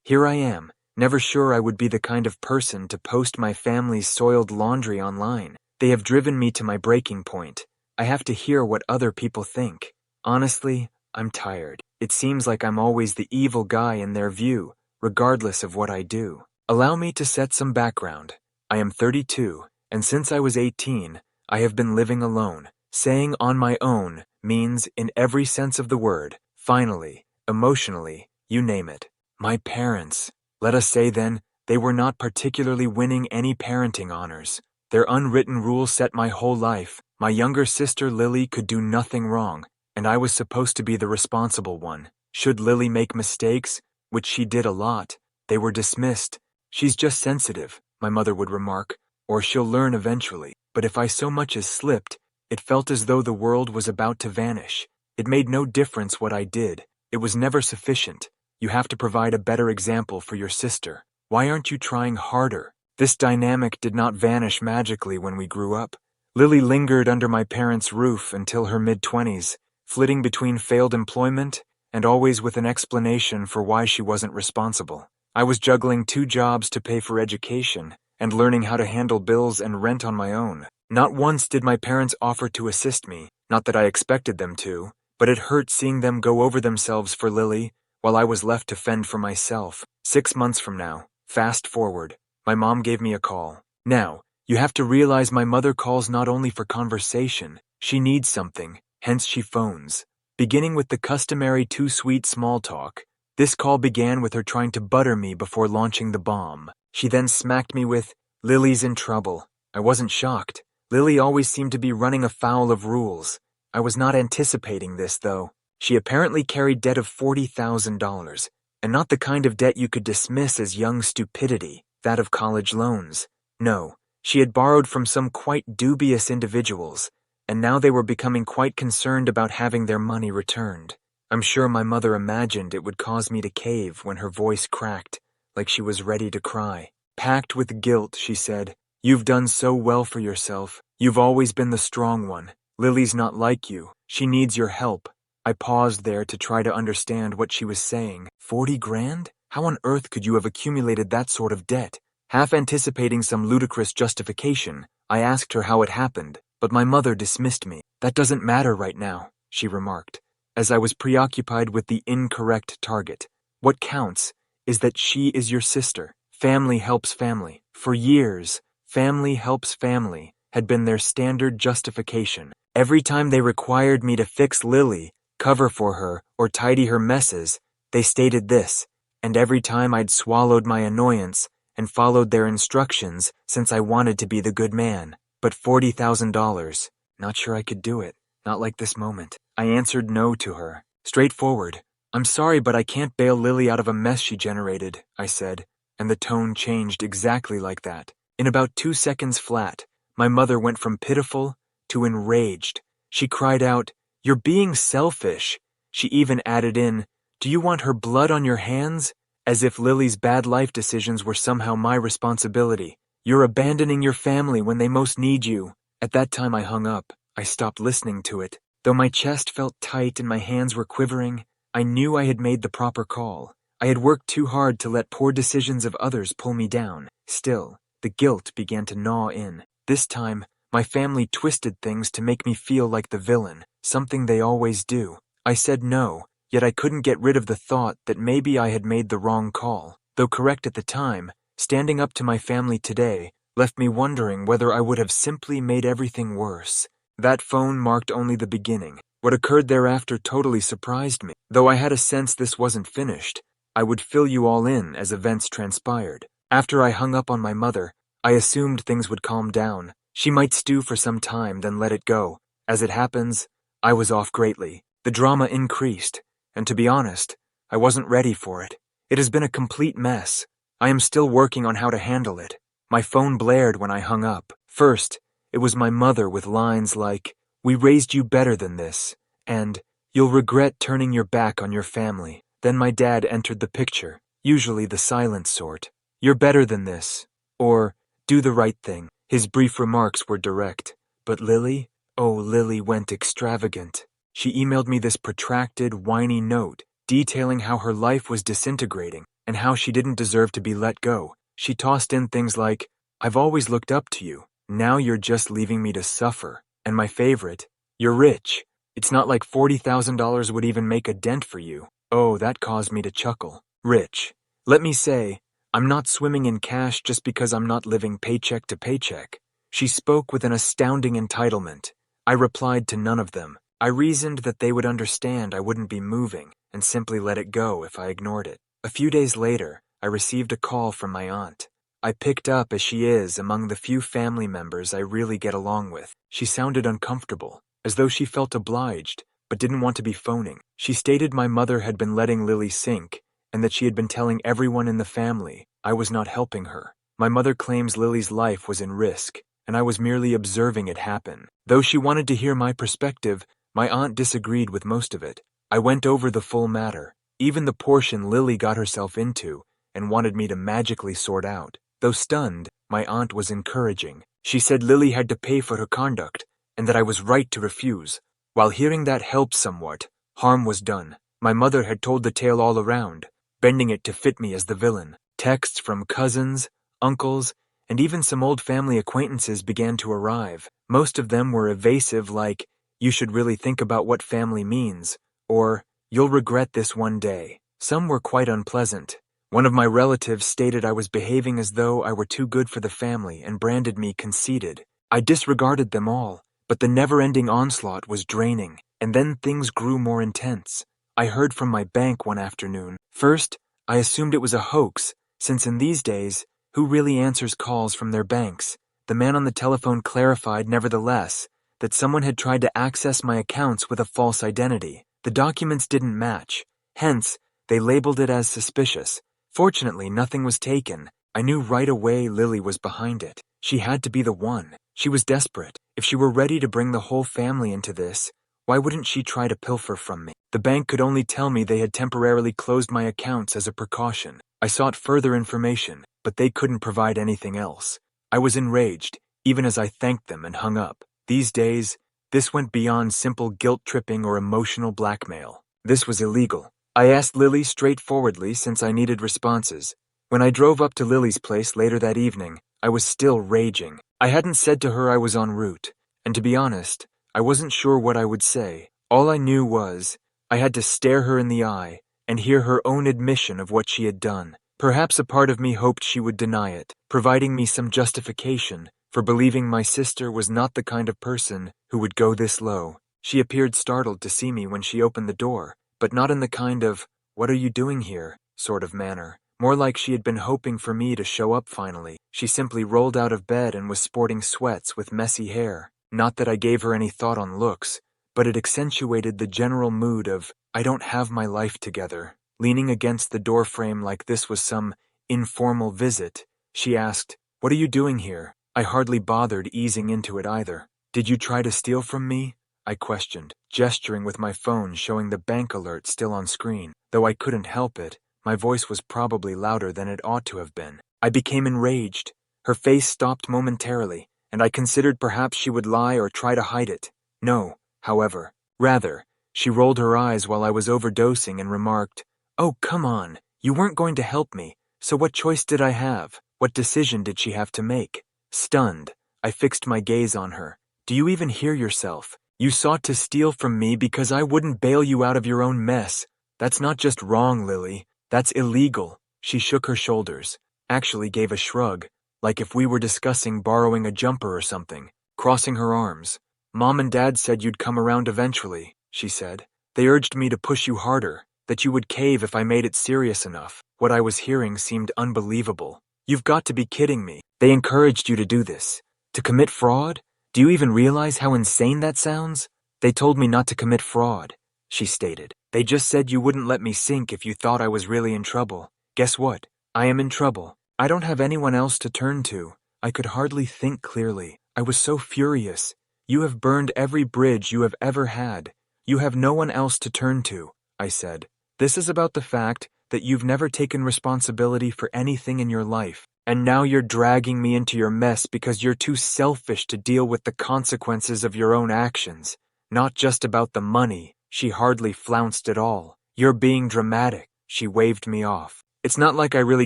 Here I am, never sure I would be the kind of person to post my family's soiled laundry online. They have driven me to my breaking point. I have to hear what other people think. Honestly, I'm tired. It seems like I'm always the evil guy in their view, regardless of what I do. Allow me to set some background. I am 32, and since I was 18, I have been living alone. Saying on my own means, in every sense of the word, finally, emotionally, you name it. My parents. Let us say then, they were not particularly winning any parenting honors. Their unwritten rules set my whole life. My younger sister Lily could do nothing wrong, and I was supposed to be the responsible one. Should Lily make mistakes, which she did a lot, they were dismissed. She's just sensitive, my mother would remark, or she'll learn eventually. But if I so much as slipped, it felt as though the world was about to vanish. It made no difference what I did. It was never sufficient. You have to provide a better example for your sister. Why aren't you trying harder? This dynamic did not vanish magically when we grew up. Lily lingered under my parents' roof until her mid-20s, flitting between failed employment and always with an explanation for why she wasn't responsible. I was juggling 2 jobs to pay for education and learning how to handle bills and rent on my own. Not once did my parents offer to assist me, not that I expected them to, but it hurt seeing them go over themselves for Lily while I was left to fend for myself. 6 months from now, fast forward, my mom gave me a call. Now, you have to realize my mother calls not only for conversation, she needs something, hence she phones. Beginning with the customary too sweet small talk, this call began with her trying to butter me before launching the bomb. She then smacked me with, "Lily's in trouble." I wasn't shocked. Lily always seemed to be running afoul of rules. I was not anticipating this, though. She apparently carried debt of $40,000, and not the kind of debt you could dismiss as young stupidity, that of college loans. No, she had borrowed from some quite dubious individuals, and now they were becoming quite concerned about having their money returned. I'm sure my mother imagined it would cause me to cave when her voice cracked, like she was ready to cry. Packed with guilt, she said, "You've done so well for yourself. You've always been the strong one. Lily's not like you. She needs your help." I paused there to try to understand what she was saying. 40 grand? How on earth could you have accumulated that sort of debt? Half anticipating some ludicrous justification, I asked her how it happened, but my mother dismissed me. "That doesn't matter right now," she remarked, as I was preoccupied with the incorrect target. "What counts is that she is your sister. Family helps family." For years, family helps family had been their standard justification. Every time they required me to fix Lily, cover for her, or tidy her messes, they stated this, and every time I'd swallowed my annoyance and followed their instructions since I wanted to be the good man. But $40,000, not sure I could do it, not like this moment. I answered no to her, straightforward. "I'm sorry, but I can't bail Lily out of a mess she generated," I said, and the tone changed exactly like that. In about 2 seconds flat, my mother went from pitiful to enraged. She cried out, "You're being selfish." She even added in, "Do you want her blood on your hands?" As if Lily's bad life decisions were somehow my responsibility. "You're abandoning your family when they most need you." At that time I hung up. I stopped listening to it. Though my chest felt tight and my hands were quivering, I knew I had made the proper call. I had worked too hard to let poor decisions of others pull me down. Still, the guilt began to gnaw in. This time, my family twisted things to make me feel like the villain, something they always do. I said no, yet I couldn't get rid of the thought that maybe I had made the wrong call. Though correct at the time, standing up to my family today left me wondering whether I would have simply made everything worse. That phone marked only the beginning. What occurred thereafter totally surprised me. Though I had a sense this wasn't finished, I would fill you all in as events transpired. After I hung up on my mother, I assumed things would calm down. She might stew for some time, then let it go. As it happens, I was off greatly. The drama increased, and to be honest, I wasn't ready for it. It has been a complete mess. I am still working on how to handle it. My phone blared when I hung up. First, it was my mother with lines like, "We raised you better than this," and "You'll regret turning your back on your family." Then my dad entered the picture, usually the silent sort. "You're better than this," or "Do the right thing." His brief remarks were direct. But Lily? Oh, Lily went extravagant. She emailed me this protracted, whiny note, detailing how her life was disintegrating, and how she didn't deserve to be let go. She tossed in things like, "I've always looked up to you. Now you're just leaving me to suffer." And my favorite, "You're rich. It's not like $40,000 would even make a dent for you." Oh, that caused me to chuckle. Rich. Let me say, I'm not swimming in cash just because I'm not living paycheck to paycheck. She spoke with an astounding entitlement. I replied to none of them. I reasoned that they would understand I wouldn't be moving and simply let it go if I ignored it. A few days later, I received a call from my aunt. I picked up as she is among the few family members I really get along with. She sounded uncomfortable, as though she felt obliged, but didn't want to be phoning. She stated my mother had been letting Lily sink, and that she had been telling everyone in the family I was not helping her. My mother claims Lily's life was in risk, and I was merely observing it happen. Though she wanted to hear my perspective, my aunt disagreed with most of it. I went over the full matter, even the portion Lily got herself into, and wanted me to magically sort out. Though stunned, my aunt was encouraging. She said Lily had to pay for her conduct, and that I was right to refuse. While hearing that helped somewhat, harm was done. My mother had told the tale all around, bending it to fit me as the villain. Texts from cousins, uncles, and even some old family acquaintances began to arrive. Most of them were evasive, like, "You should really think about what family means," or, "You'll regret this one day." Some were quite unpleasant. One of my relatives stated I was behaving as though I were too good for the family and branded me conceited. I disregarded them all, but the never-ending onslaught was draining, and then things grew more intense. I heard from my bank one afternoon. First, I assumed it was a hoax, since in these days, who really answers calls from their banks? The man on the telephone clarified, nevertheless, that someone had tried to access my accounts with a false identity. The documents didn't match, hence, they labeled it as suspicious. Fortunately, nothing was taken. I knew right away Lily was behind it. She had to be the one. She was desperate. If she were ready to bring the whole family into this, why wouldn't she try to pilfer from me? The bank could only tell me they had temporarily closed my accounts as a precaution. I sought further information, but they couldn't provide anything else. I was enraged, even as I thanked them and hung up. These days, this went beyond simple guilt-tripping or emotional blackmail. This was illegal. I asked Lily straightforwardly since I needed responses. When I drove up to Lily's place later that evening, I was still raging. I hadn't said to her I was en route, and to be honest, I wasn't sure what I would say. All I knew was, I had to stare her in the eye and hear her own admission of what she had done. Perhaps a part of me hoped she would deny it, providing me some justification for believing my sister was not the kind of person who would go this low. She appeared startled to see me when she opened the door, but not in the kind of, "What are you doing here?" sort of manner. More like she had been hoping for me to show up finally. She simply rolled out of bed and was sporting sweats with messy hair. Not that I gave her any thought on looks, but it accentuated the general mood of, I don't have my life together. Leaning against the doorframe like this was some informal visit, she asked, "What are you doing here?" I hardly bothered easing into it either. "Did you try to steal from me?" I questioned, gesturing with my phone showing the bank alert still on screen. Though I couldn't help it, my voice was probably louder than it ought to have been. I became enraged. Her face stopped momentarily, and I considered perhaps she would lie or try to hide it. No, however. Rather, she rolled her eyes while I was overdosing and remarked, "Oh, come on. You weren't going to help me, so what choice did I have? What decision did she have to make?" Stunned, I fixed my gaze on her. "Do you even hear yourself? You sought to steal from me because I wouldn't bail you out of your own mess. That's not just wrong, Lily. That's illegal." She shook her shoulders, actually gave a shrug, like if we were discussing borrowing a jumper or something, crossing her arms. "Mom and Dad said you'd come around eventually," she said. "They urged me to push you harder, that you would cave if I made it serious enough." What I was hearing seemed unbelievable. "You've got to be kidding me. They encouraged you to do this. To commit fraud? Do you even realize how insane that sounds?" "They told me not to commit fraud," she stated. "They just said you wouldn't let me sink if you thought I was really in trouble. Guess what? I am in trouble. I don't have anyone else to turn to." I could hardly think clearly. I was so furious. "You have burned every bridge you have ever had. You have no one else to turn to," I said. "This is about the fact that you've never taken responsibility for anything in your life. And now you're dragging me into your mess because you're too selfish to deal with the consequences of your own actions. Not just about the money." She hardly flounced at all. "You're being dramatic." She waved me off. It's not like I really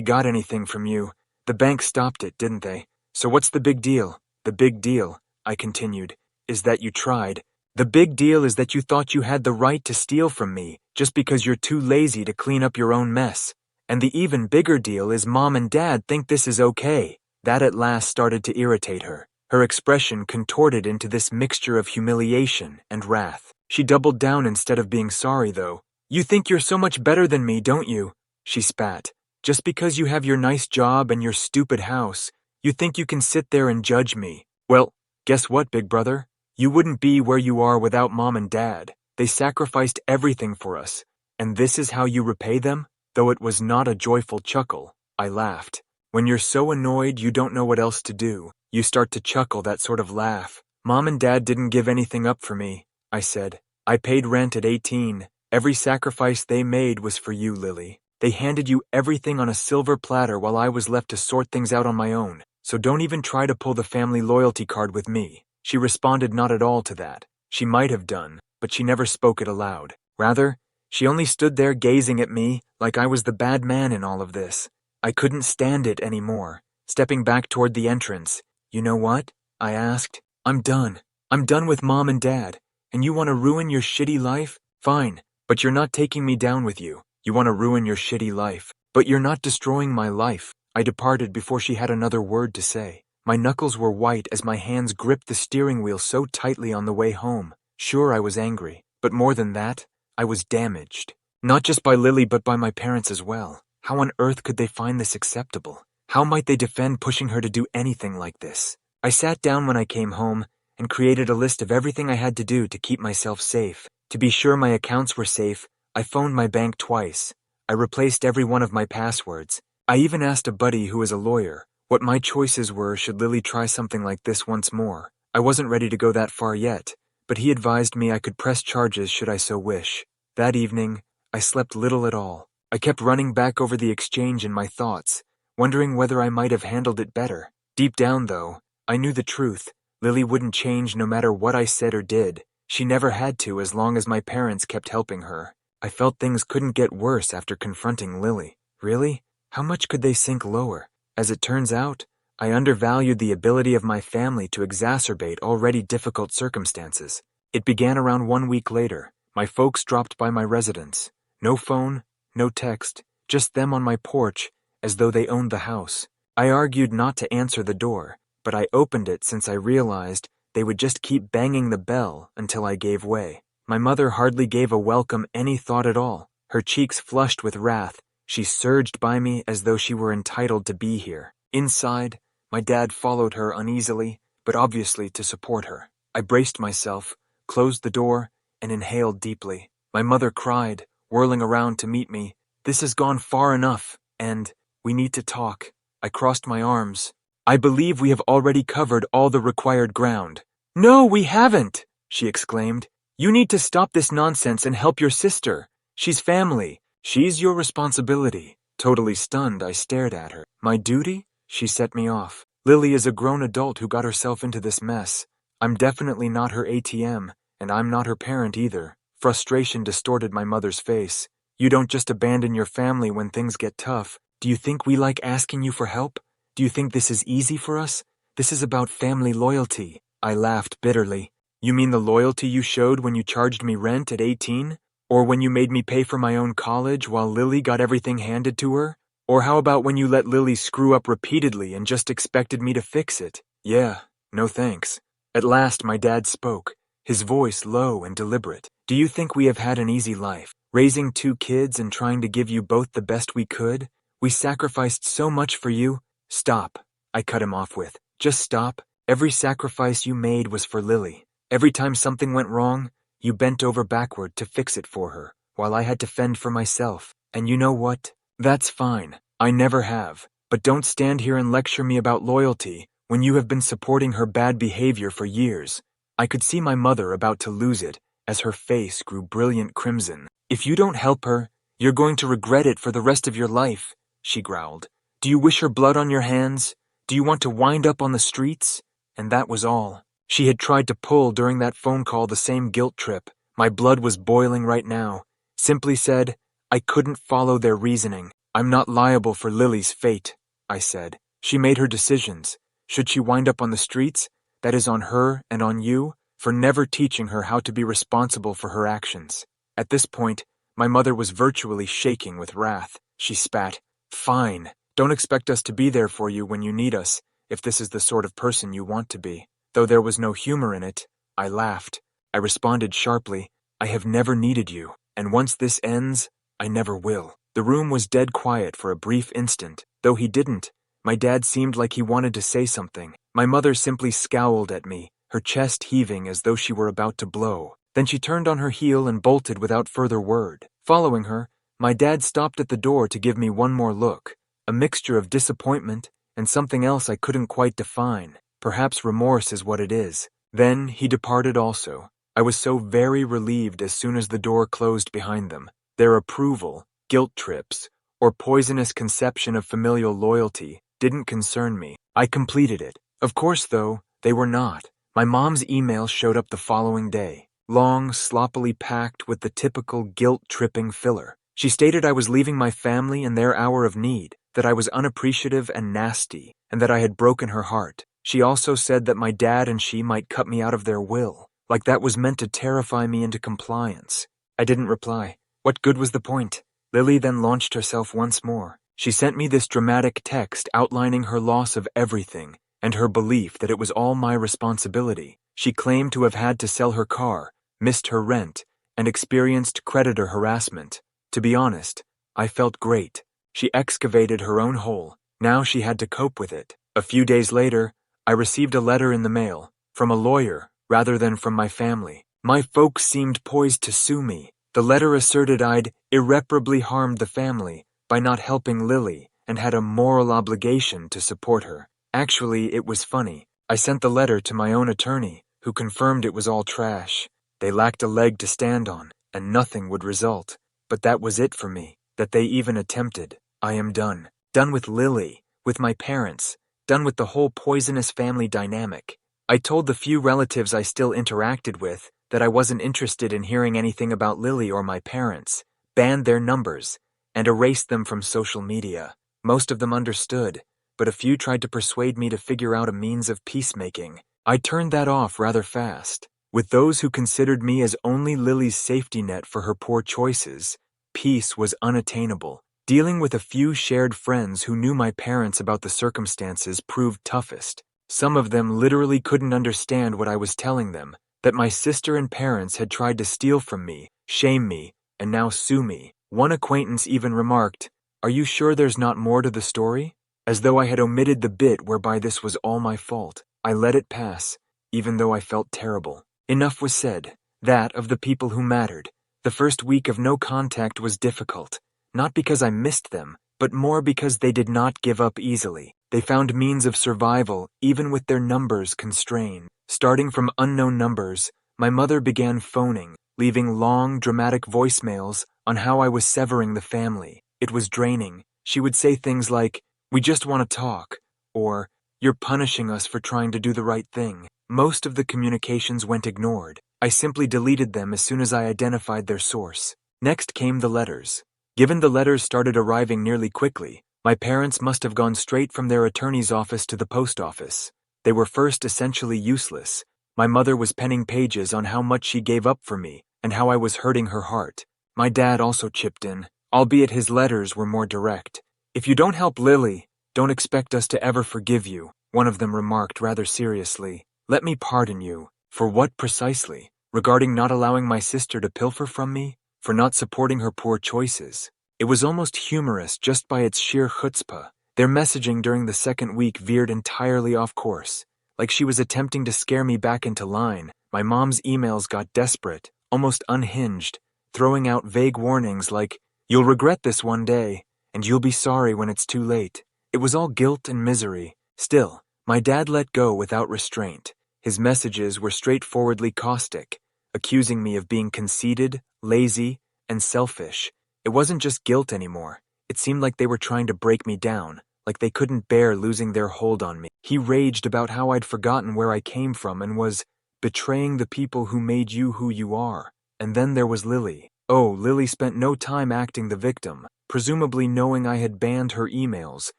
got anything from you. The bank stopped it, didn't they? So what's the big deal? The big deal, I continued, is that you tried. The big deal is that you thought you had the right to steal from me just because you're too lazy to clean up your own mess. And the even bigger deal is Mom and Dad think this is okay. That at last started to irritate her. Her expression contorted into this mixture of humiliation and wrath. She doubled down instead of being sorry, though. You think you're so much better than me, don't you? She spat. Just because you have your nice job and your stupid house, you think you can sit there and judge me. Well, guess what, big brother? You wouldn't be where you are without Mom and Dad. They sacrificed everything for us. And this is how you repay them? Though it was not a joyful chuckle, I laughed. When you're so annoyed you don't know what else to do, you start to chuckle, that sort of laugh. Mom and Dad didn't give anything up for me, I said. I paid rent at 18. Every sacrifice they made was for you, Lily. They handed you everything on a silver platter while I was left to sort things out on my own. So don't even try to pull the family loyalty card with me. She responded not at all to that. She might have done, but she never spoke it aloud. Rather, she only stood there gazing at me like I was the bad man in all of this. I couldn't stand it anymore. Stepping back toward the entrance. You know what? I asked. I'm done. I'm done with Mom and Dad. And you want to ruin your shitty life? Fine, but you're not taking me down with you. You want to ruin your shitty life, but you're not destroying my life. I departed before she had another word to say. My knuckles were white as my hands gripped the steering wheel so tightly on the way home. Sure, I was angry, but more than that, I was damaged. Not just by Lily, but by my parents as well. How on earth could they find this acceptable? How might they defend pushing her to do anything like this? I sat down when I came home and created a list of everything I had to do to keep myself safe. To be sure my accounts were safe, I phoned my bank twice. I replaced every one of my passwords. I even asked a buddy who is a lawyer what my choices were should Lily try something like this once more. I wasn't ready to go that far yet, but he advised me I could press charges should I so wish. That evening, I slept little at all. I kept running back over the exchange in my thoughts, wondering whether I might have handled it better. Deep down, though, I knew the truth. Lily wouldn't change no matter what I said or did. She never had to as long as my parents kept helping her. I felt things couldn't get worse after confronting Lily. Really? How much could they sink lower? As it turns out, I undervalued the ability of my family to exacerbate already difficult circumstances. It began around 1 week later. My folks dropped by my residence. No phone, no text, just them on my porch, as though they owned the house. I argued not to answer the door, but I opened it since I realized they would just keep banging the bell until I gave way. My mother hardly gave a welcome any thought at all. Her cheeks flushed with wrath, she surged by me as though she were entitled to be here. Inside, my dad followed her uneasily, but obviously to support her. I braced myself, closed the door, and inhaled deeply. My mother cried, whirling around to meet me. This has gone far enough, and we need to talk. I crossed my arms. I believe we have already covered all the required ground. No, we haven't, she exclaimed. You need to stop this nonsense and help your sister. She's family. She's your responsibility. Totally stunned, I stared at her. My duty? She set me off. Lily is a grown adult who got herself into this mess. I'm definitely not her ATM, and I'm not her parent either. Frustration distorted my mother's face. You don't just abandon your family when things get tough. Do you think we like asking you for help? Do you think this is easy for us? This is about family loyalty. I laughed bitterly. You mean the loyalty you showed when you charged me rent at 18? Or when you made me pay for my own college while Lily got everything handed to her? Or how about when you let Lily screw up repeatedly and just expected me to fix it? Yeah, no thanks. At last my dad spoke, his voice low and deliberate. Do you think we have had an easy life, raising 2 kids and trying to give you both the best we could? We sacrificed so much for you. Stop, I cut him off with. Just stop. Every sacrifice you made was for Lily. Every time something went wrong, you bent over backward to fix it for her, while I had to fend for myself. And you know what? That's fine. I never have. But don't stand here and lecture me about loyalty when you have been supporting her bad behavior for years. I could see my mother about to lose it as her face grew brilliant crimson. If you don't help her, you're going to regret it for the rest of your life, she growled. Do you wish her blood on your hands? Do you want to wind up on the streets? And that was all. She had tried to pull during that phone call the same guilt trip. My blood was boiling right now. Simply said, I couldn't follow their reasoning. I'm not liable for Lily's fate, I said. She made her decisions. Should she wind up on the streets, that is on her and on you, for never teaching her how to be responsible for her actions. At this point, my mother was virtually shaking with wrath. She spat, "Fine, don't expect us to be there for you when you need us, if this is the sort of person you want to be." Though there was no humor in it, I laughed. I responded sharply, "I have never needed you, and once this ends, I never will." The room was dead quiet for a brief instant. Though he didn't, my dad seemed like he wanted to say something. My mother simply scowled at me, her chest heaving as though she were about to blow. Then she turned on her heel and bolted without further word. Following her, my dad stopped at the door to give me one more look, a mixture of disappointment and something else I couldn't quite define. Perhaps remorse is what it is. Then he departed also. I was so very relieved as soon as the door closed behind them. Their approval, guilt trips, or poisonous conception of familial loyalty didn't concern me. I completed it. Of course, though, they were not. My mom's email showed up the following day, long, sloppily packed with the typical guilt-tripping filler. She stated I was leaving my family in their hour of need, that I was unappreciative and nasty, and that I had broken her heart. She also said that my dad and she might cut me out of their will, like that was meant to terrify me into compliance. I didn't reply. What good was the point? Lily then launched herself once more. She sent me this dramatic text outlining her loss of everything and her belief that it was all my responsibility. She claimed to have had to sell her car, missed her rent, and experienced creditor harassment. To be honest, I felt great. She excavated her own hole. Now she had to cope with it. A few days later, I received a letter in the mail, from a lawyer rather than from my family. My folks seemed poised to sue me. The letter asserted I'd irreparably harmed the family by not helping Lily and had a moral obligation to support her. Actually, it was funny. I sent the letter to my own attorney, who confirmed it was all trash. They lacked a leg to stand on, and nothing would result. But that was it for me, that they even attempted. I am done. Done with Lily, with my parents, done with the whole poisonous family dynamic. I told the few relatives I still interacted with that I wasn't interested in hearing anything about Lily or my parents, banned their numbers, and erased them from social media. Most of them understood, but a few tried to persuade me to figure out a means of peacemaking. I turned that off rather fast. With those who considered me as only Lily's safety net for her poor choices, peace was unattainable. Dealing with a few shared friends who knew my parents about the circumstances proved toughest. Some of them literally couldn't understand what I was telling them, that my sister and parents had tried to steal from me, shame me, and now sue me. One acquaintance even remarked, "Are you sure there's not more to the story?" As though I had omitted the bit whereby this was all my fault. I let it pass, even though I felt terrible. Enough was said. That of the people who mattered. The first week of no contact was difficult, not because I missed them, but more because they did not give up easily. They found means of survival, even with their numbers constrained. Starting from unknown numbers, my mother began phoning, leaving long, dramatic voicemails on how I was severing the family. It was draining. She would say things like, "We just want to talk," or, "You're punishing us for trying to do the right thing." Most of the communications went ignored. I simply deleted them as soon as I identified their source. Next came the letters. Given the letters started arriving nearly quickly, my parents must have gone straight from their attorney's office to the post office. They were first essentially useless. My mother was penning pages on how much she gave up for me and how I was hurting her heart. My dad also chipped in, albeit his letters were more direct. "If you don't help Lily, don't expect us to ever forgive you," one of them remarked rather seriously. "Let me pardon you. For what precisely? Regarding not allowing my sister to pilfer from me? For not supporting her poor choices?" It was almost humorous just by its sheer chutzpah. Their messaging during the second week veered entirely off course. Like she was attempting to scare me back into line, my mom's emails got desperate, almost unhinged, throwing out vague warnings like, "You'll regret this one day, and you'll be sorry when it's too late." It was all guilt and misery. Still, my dad let go without restraint. His messages were straightforwardly caustic, accusing me of being conceited, lazy, and selfish. It wasn't just guilt anymore. It seemed like they were trying to break me down, like they couldn't bear losing their hold on me. He raged about how I'd forgotten where I came from and was betraying the people who made you who you are. And then there was Lily. Oh, Lily spent no time acting the victim. Presumably knowing I had banned her emails,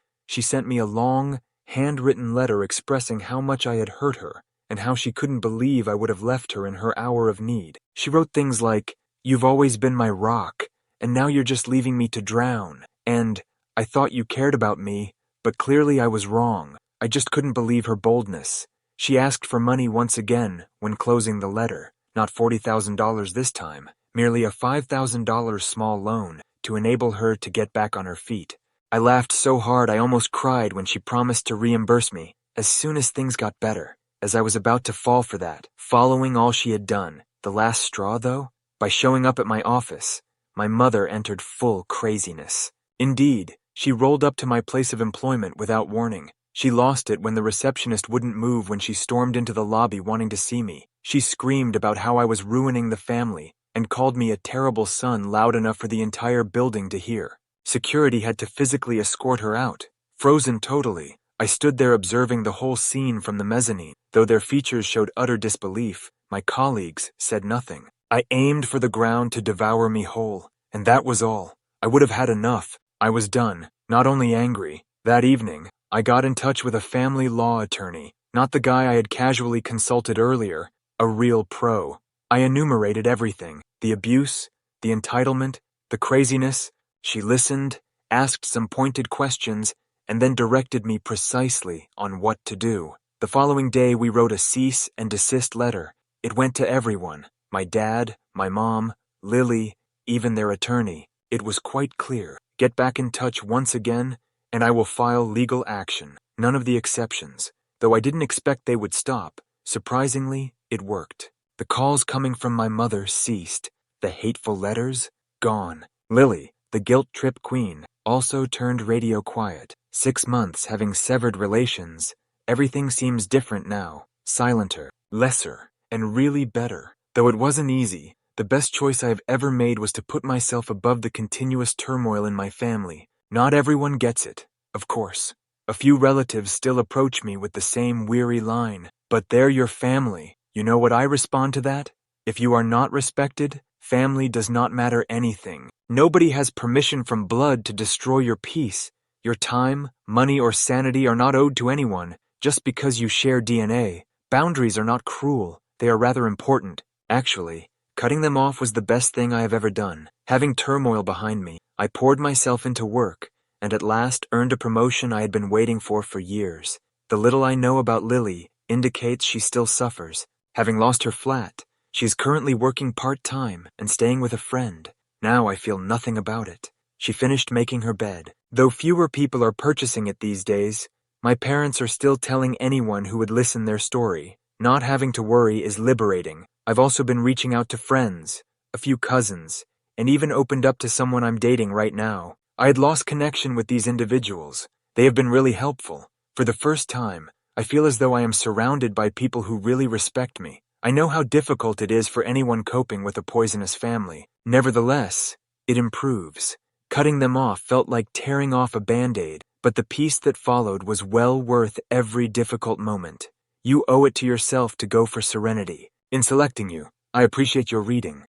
she sent me a long, handwritten letter expressing how much I had hurt her and how she couldn't believe I would have left her in her hour of need. She wrote things like, "You've always been my rock, and now you're just leaving me to drown," and "I thought you cared about me, but clearly I was wrong." I just couldn't believe her boldness. She asked for money once again when closing the letter, not $40,000 this time, merely a $5,000 small loan to enable her to get back on her feet. I laughed so hard I almost cried when she promised to reimburse me as soon as things got better, as I was about to fall for that, following all she had done. The last straw, though, by showing up at my office, my mother entered full craziness. Indeed, she rolled up to my place of employment without warning. She lost it when the receptionist wouldn't move when she stormed into the lobby wanting to see me. She screamed about how I was ruining the family and called me a terrible son loud enough for the entire building to hear. Security had to physically escort her out. Frozen totally, I stood there observing the whole scene from the mezzanine. Though their features showed utter disbelief, my colleagues said nothing. I aimed for the ground to devour me whole, and that was all. I would have had enough. I was done, not only angry. That evening, I got in touch with a family law attorney, not the guy I had casually consulted earlier, a real pro. I enumerated everything, the abuse, the entitlement, the craziness. She listened, asked some pointed questions, and then directed me precisely on what to do. The following day we wrote a cease and desist letter. It went to everyone, my dad, my mom, Lily, even their attorney. It was quite clear. Get back in touch once again, and I will file legal action. None of the exceptions. Though I didn't expect they would stop, surprisingly, it worked. The calls coming from my mother ceased. The hateful letters, gone. Lily, the guilt trip queen, also turned radio quiet. 6 months having severed relations, everything seems different now. Silenter, lesser, and really better. Though it wasn't easy, the best choice I have ever made was to put myself above the continuous turmoil in my family. Not everyone gets it, of course. A few relatives still approach me with the same weary line, "But they're your family." You know what I respond to that? If you are not respected, family does not matter anything. Nobody has permission from blood to destroy your peace. Your time, money, or sanity are not owed to anyone just because you share DNA. Boundaries are not cruel, they are rather important. Actually, cutting them off was the best thing I have ever done. Having turmoil behind me, I poured myself into work, and at last earned a promotion I had been waiting for years. The little I know about Lily indicates she still suffers. Having lost her flat, she is currently working part-time and staying with a friend. Now I feel nothing about it. She finished making her bed. Though fewer people are purchasing it these days, my parents are still telling anyone who would listen their story. Not having to worry is liberating. I've also been reaching out to friends, a few cousins, and even opened up to someone I'm dating right now. I had lost connection with these individuals. They have been really helpful. For the first time, I feel as though I am surrounded by people who really respect me. I know how difficult it is for anyone coping with a poisonous family. Nevertheless, it improves. Cutting them off felt like tearing off a band-aid, but the peace that followed was well worth every difficult moment. You owe it to yourself to go for serenity. In selecting you, I appreciate your reading.